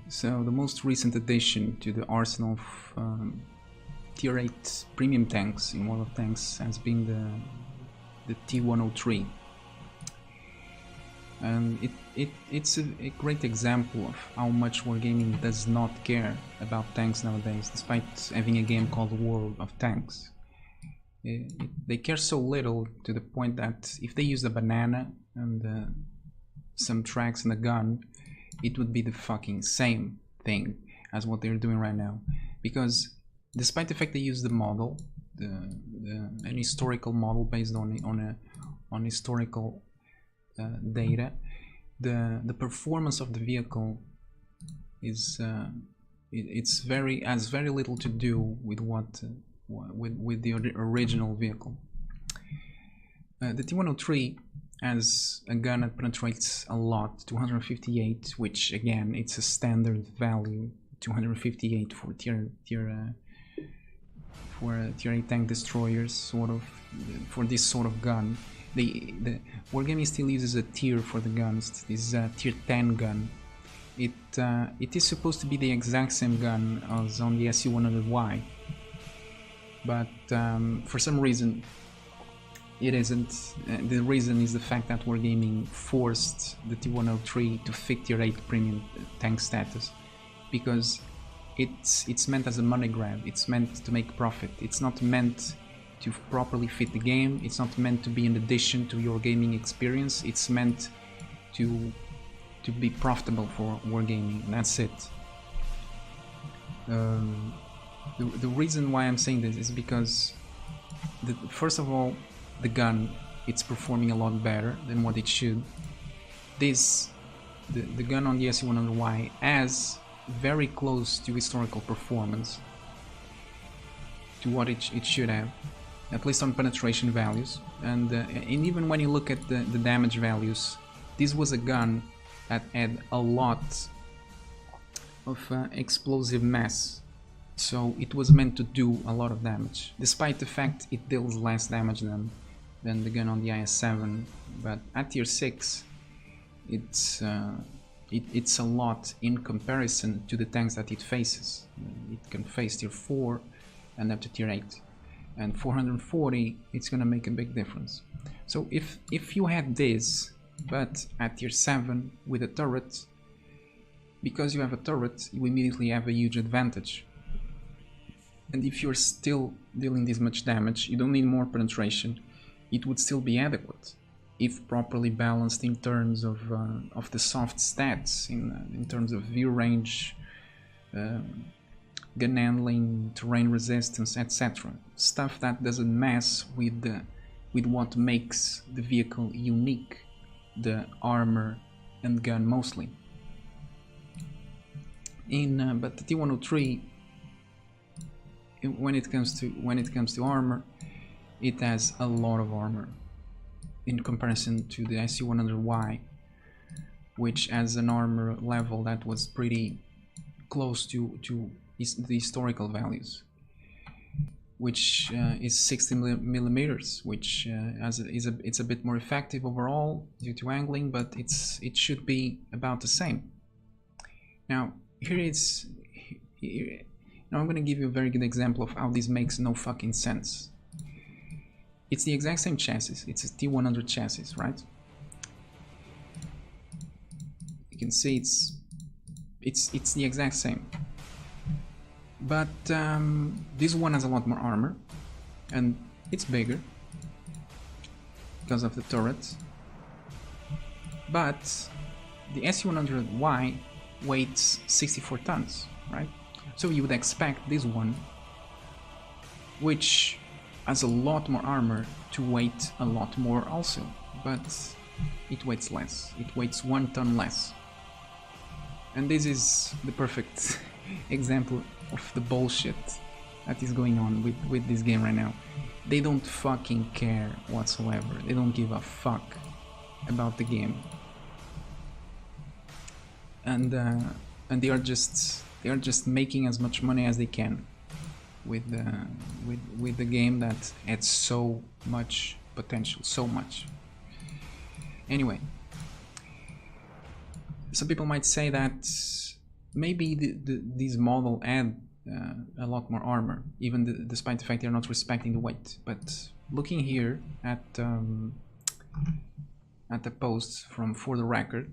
So the most recent addition to the arsenal of tier 8 premium tanks in World of Tanks has been the T-103. And it's a great example of how much wargaming does not care about tanks nowadays, despite having a game called World of Tanks. They care so little to the point that if they use a banana and some tracks and a gun, it would be the fucking same thing as what they're doing right now. Because despite the fact they use the model, an historical model based on historical data, the performance of the vehicle is has very little to do with what with the original vehicle. The T-103 has a gun that penetrates a lot, 258, which again it's a standard value, 258 for tier 8 tank destroyers, sort of, for this sort of gun. The wargaming still uses a tier for the guns. This is a tier 10 gun. It is supposed to be the exact same gun as on the SU-100Y, but for some reason it isn't. The reason is the fact that wargaming forced the T-103 to fit tier 8 premium tank status, because it's meant as a money grab. It's meant to make profit. It's not meant to properly fit the game. It's not meant to be an addition to your gaming experience. It's meant to be profitable for wargaming. That's it. The reason why I'm saying this is because first of all, the gun, it's performing a lot better than what it should. The gun on the SU-100Y has very close to historical performance, to what it should have, at least on penetration values, and even when you look at the damage values, this was a gun that had a lot of explosive mass, so it was meant to do a lot of damage, despite the fact it deals less damage than the gun on the IS-7. But at tier 6 it's a lot in comparison to the tanks that it faces. It can face tier 4 and up to tier 8, and 440, it's gonna make a big difference. So if you had this but at tier 7 with a turret, because you have a turret, you immediately have a huge advantage. And if you're still dealing this much damage, you don't need more penetration. It would still be adequate if properly balanced in terms of the soft stats, in terms of view range, gun handling, terrain resistance, etc. Stuff that doesn't mess with what makes the vehicle unique, the armor and gun mostly. But the T-103, when it comes to armor, it has a lot of armor in comparison to the SU-100Y, which has an armor level that was pretty close to the historical values, which is 60 millimeters, which it's a bit more effective overall due to angling, but it should be about the same. Now now I'm going to give you a very good example of how this makes no fucking sense. It's the exact same chassis. It's a T-100 chassis, right? You can see it's the exact same. But this one has a lot more armor, and it's bigger because of the turret. But the SU-100Y weighs 64 tons, right? So you would expect this one, which has a lot more armor, to weight a lot more also, but it weighs less. It weighs 1 ton less. And this is the perfect example of the bullshit that is going on with this game right now. They don't fucking care whatsoever. They don't give a fuck about the game. And they are just making as much money as they can with the game that had so much potential, so much. Anyway, some people might say that maybe this model add a lot more armor, even despite the fact they're not respecting the weight. But looking here at the posts from For the Record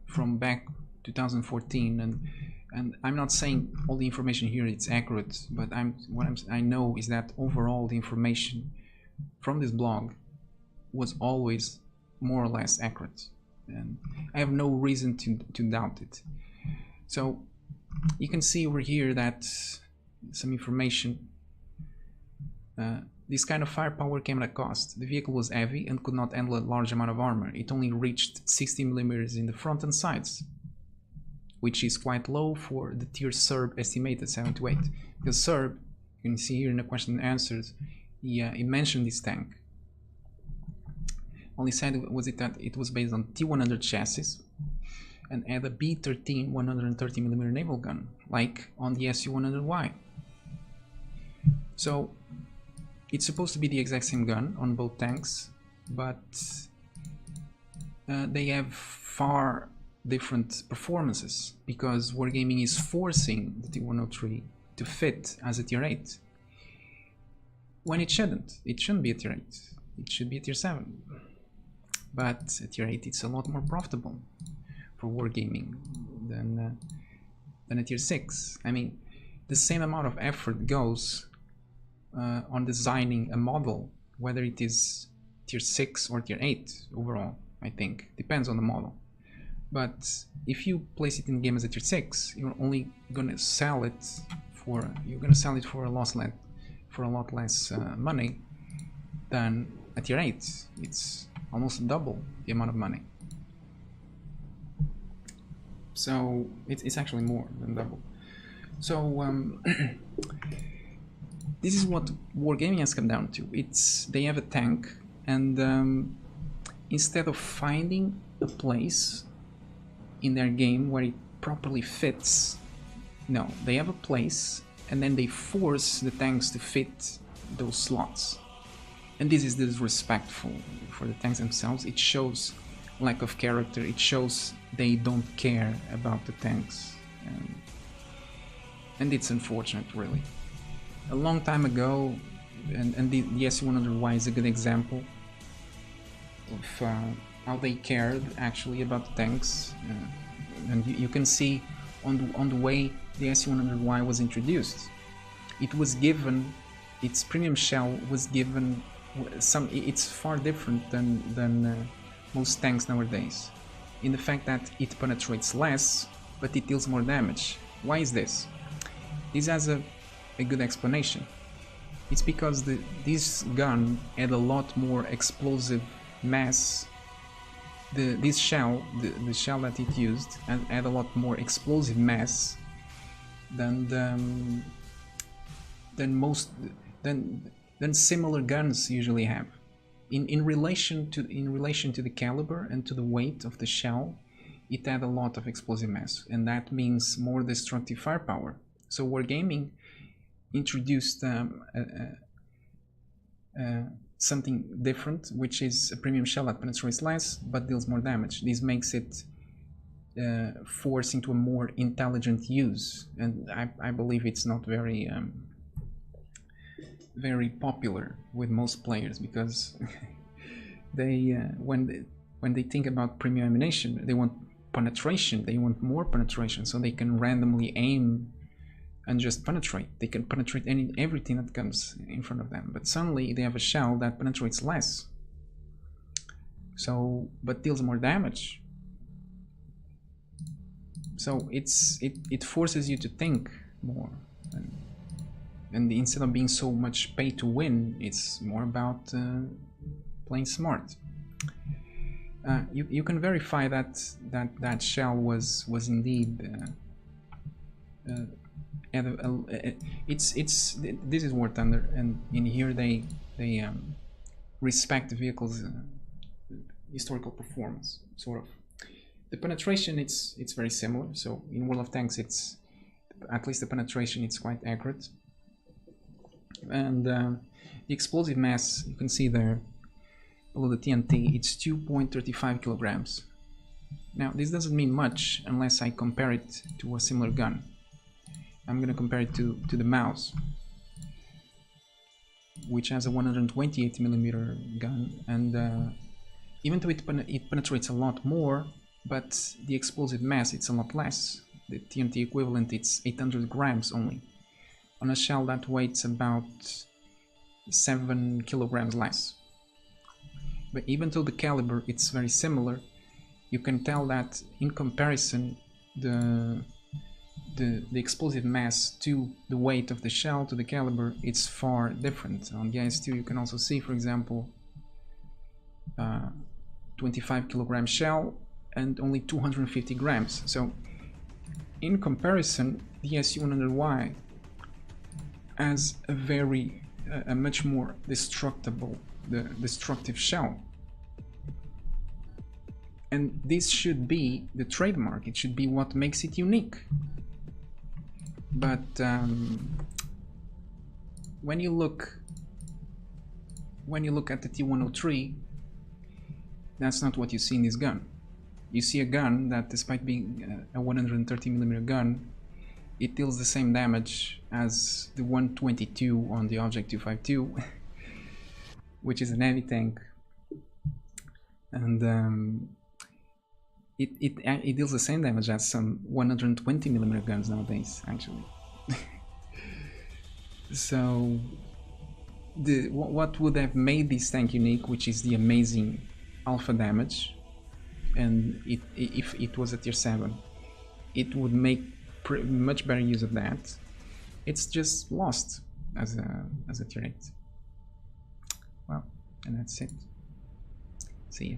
from back 2014, and I'm not saying all the information here it's accurate, but I know is that overall the information from this blog was always more or less accurate, and I have no reason to doubt it. So you can see over here that some information. This kind of firepower came at a cost. The vehicle was heavy and could not handle a large amount of armor. It only reached 60 mm in the front and sides, which is quite low for the tier Serb estimated 7 to 8. Because Serb, you can see here in the question and answers, he mentioned this tank. Only said was it that it was based on T-100 chassis and had a B-13 130 mm naval gun, like on the Su-100Y. So it's supposed to be the exact same gun on both tanks, but they have far different performances because Wargaming is forcing the T-103 to fit as a tier 8 when it shouldn't. It shouldn't be a tier 8, it should be a tier 7. But a tier 8 it's a lot more profitable for Wargaming than a tier 6. I mean, the same amount of effort goes on designing a model, whether it is tier 6 or tier 8 overall. I think depends on the model, but if you place it in game as a tier 6, you're only gonna sell it for a lot less money than a tier 8. It's almost double the amount of money, so it's actually more than double. So this is what Wargaming has come down to. They have a tank, and instead of finding a place in their game where it properly fits, no, they have a place and then they force the tanks to fit those slots. And this is disrespectful for the tanks themselves. It shows lack of character. It shows they don't care about the tanks, and it's unfortunate, really. A long time ago, and the Su-100Y is a good example of how they cared actually about the tanks, and you can see on the way the Su-100Y was introduced. It was given, its premium shell was given it's far different than most tanks nowadays, in the fact that it penetrates less, but it deals more damage. Why is this? This has a good explanation. It's because this gun had a lot more explosive mass. This shell, the shell that it used, had a lot more explosive mass than similar guns usually have. In relation to the caliber and to the weight of the shell, it had a lot of explosive mass, and that means more destructive firepower. So Wargaming introduced something different, which is a premium shell that penetrates less but deals more damage. This makes it force into a more intelligent use, and I believe it's not very very popular with most players, because they when they think about premium ammunition, they want penetration, they want more penetration, so they can randomly aim and just penetrate. They can penetrate everything that comes in front of them, but suddenly they have a shell that penetrates less, so but deals more damage. So it forces you to think more, and instead of being so much pay to win, it's more about playing smart. You can verify that shell was indeed this is War Thunder, and in here they respect the vehicle's historical performance, sort of. The penetration, it's very similar. So in World of Tanks, it's at least the penetration, it's quite accurate. And the explosive mass, you can see there below the TNT, it's 2.35 kilograms. Now this doesn't mean much unless I compare it to a similar gun. I'm gonna compare it to the mouse, which has a 128mm gun, and even though it penetrates a lot more, but the explosive mass it's a lot less. The TNT equivalent it's 800 grams only, on a shell that weighs about 7 kilograms less. But even though the caliber it's very similar, you can tell that in comparison the explosive mass to the weight of the shell to the caliber it's far different. On the IS-2 you can also see, for example, 25 kilogram shell and only 250 grams. So in comparison, the SU-100Y has a much more destructive shell. And this should be the trademark. It should be what makes it unique. But when you look at the T-103, that's not what you see in this gun. You see a gun that, despite being a 130mm gun, it deals the same damage as the 122 on the Object 252, which is an heavy tank, and it deals the same damage as some 120mm guns nowadays, actually. So what would have made this tank unique, which is the amazing alpha damage, and if it was a tier 7, it would make much better use of that. It's just lost as a tier 8. Well, and that's it. See you.